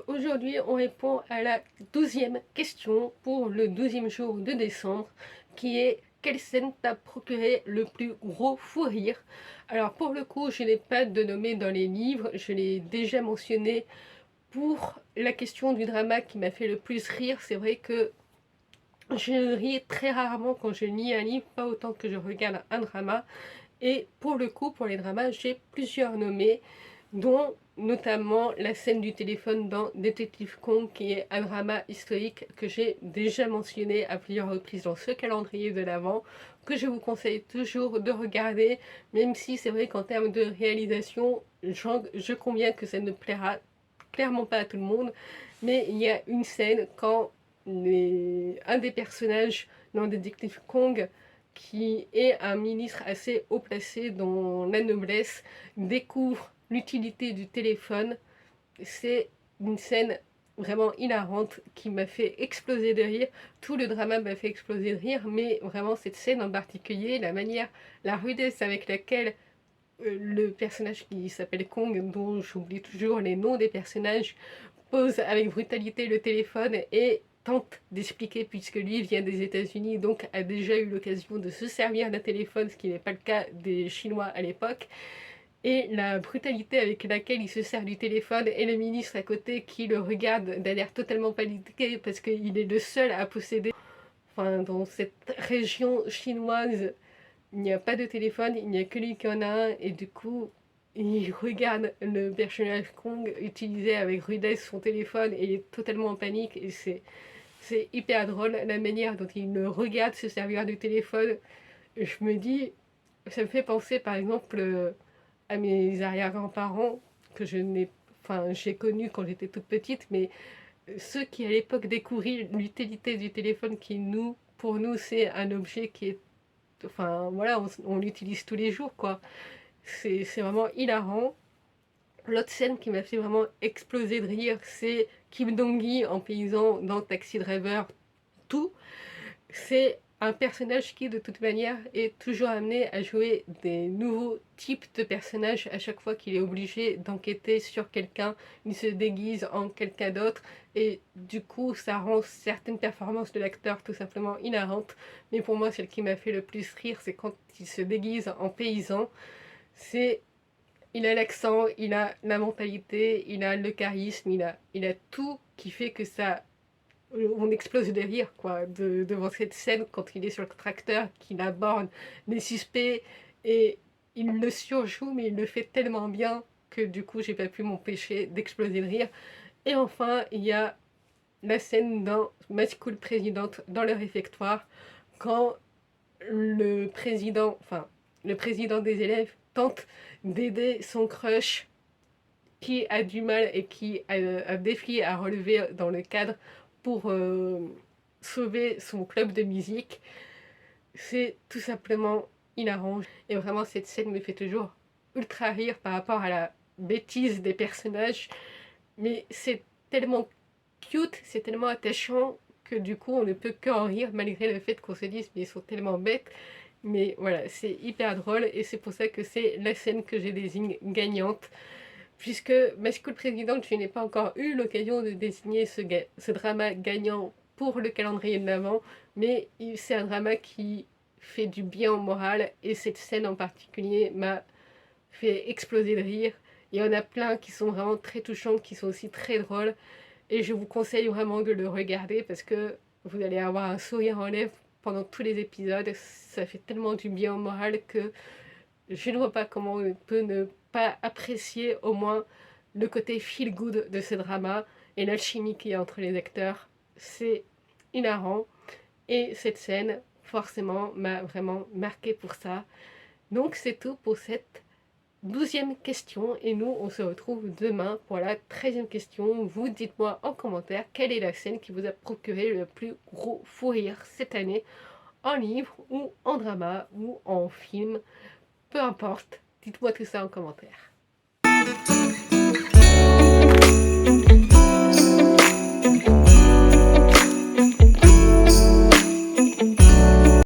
Aujourd'hui, on répond à la 12e question pour le 12e jour de décembre, qui est: quelle scène t'a procuré le plus gros fou rire? Alors pour le coup, je n'ai pas de nommé dans les livres, je l'ai déjà mentionné pour la question du drama qui m'a fait le plus rire. C'est vrai que je ris très rarement quand je lis un livre, pas autant que je regarde un drama. Et pour le coup, pour les dramas, j'ai plusieurs nommés, dont notamment la scène du téléphone dans Détective Kong, qui est un drama historique que j'ai déjà mentionné à plusieurs reprises dans ce calendrier de l'Avent, que je vous conseille toujours de regarder, même si c'est vrai qu'en termes de réalisation, je conviens que ça ne plaira clairement pas à tout le monde, mais il y a une scène quand un des personnages dans Détective Kong, qui est un ministre assez haut placé dans la noblesse, découvre l'utilité du téléphone. C'est une scène vraiment hilarante qui m'a fait exploser de rire. Tout le drama m'a fait exploser de rire, mais vraiment cette scène en particulier, la manière, la rudesse avec laquelle le personnage qui s'appelle Kong, dont j'oublie toujours les noms des personnages, pose avec brutalité le téléphone et tente d'expliquer, puisque lui vient des États-Unis, donc a déjà eu l'occasion de se servir d'un téléphone, ce qui n'est pas le cas des Chinois à l'époque. Et la brutalité avec laquelle il se sert du téléphone, et le ministre à côté qui le regarde d'un air totalement paniqué parce qu'il est le seul à posséder. Enfin, dans cette région chinoise, il n'y a pas de téléphone, il n'y a que lui qui en a un, et du coup, il regarde le personnage Kong utiliser avec rudesse son téléphone et il est totalement en panique, et c'est hyper drôle la manière dont il le regarde se servir du téléphone. Je me dis, ça me fait penser par exemple à mes arrière-grands-parents que j'ai connus quand j'étais toute petite, mais ceux qui à l'époque découvrirent l'utilité du téléphone qui pour nous c'est un objet qui est, enfin voilà, on l'utilise tous les jours quoi. C'est vraiment hilarant. L'autre scène qui m'a fait vraiment exploser de rire, c'est Kim Dong-gi en paysan dans Taxi Driver 2. C'est un personnage qui, de toute manière, est toujours amené à jouer des nouveaux types de personnages à chaque fois qu'il est obligé d'enquêter sur quelqu'un. Il se déguise en quelqu'un d'autre et du coup, ça rend certaines performances de l'acteur tout simplement hilarantes. Mais pour moi, celle qui m'a fait le plus rire, c'est quand il se déguise en paysan. C'est Il a l'accent, il a la mentalité, il a le charisme, il a tout qui fait que ça, on explose de rire quoi, devant cette scène quand il est sur le tracteur, qu'il aborde les suspects et il le surjoue, mais il le fait tellement bien que du coup j'ai pas pu m'empêcher d'exploser de rire. Et enfin, il y a la scène dans My School President dans le réfectoire, quand le président des élèves tente d'aider son crush qui a du mal et qui a un défi à relever dans le cadre pour sauver son club de musique. C'est tout simplement hilarant. Et vraiment, cette scène me fait toujours ultra rire par rapport à la bêtise des personnages. Mais c'est tellement cute, c'est tellement attachant que du coup, on ne peut qu'en rire malgré le fait qu'on se dise mais ils sont tellement bêtes. Mais voilà, c'est hyper drôle et c'est pour ça que c'est la scène que je désigne gagnante. Puisque Ma School Présidente, je n'ai pas encore eu l'occasion de désigner ce drama gagnant pour le calendrier de l'Avent, mais c'est un drama qui fait du bien au moral et cette scène en particulier m'a fait exploser de rire. Il y en a plein qui sont vraiment très touchantes, qui sont aussi très drôles et je vous conseille vraiment de le regarder parce que vous allez avoir un sourire en lèvres pendant tous les épisodes. Ça fait tellement du bien au moral que je ne vois pas comment on peut ne pas apprécier au moins le côté feel good de ce drama et l'alchimie qu'il y a entre les acteurs. C'est hilarant et cette scène, forcément, m'a vraiment marqué pour ça. Donc c'est tout pour cette 12e question et nous on se retrouve demain pour la 13e question. Vous dites-moi en commentaire quelle est la scène qui vous a procuré le plus gros fou rire cette année, en livre ou en drama ou en film. Peu importe, dites-moi tout ça en commentaire.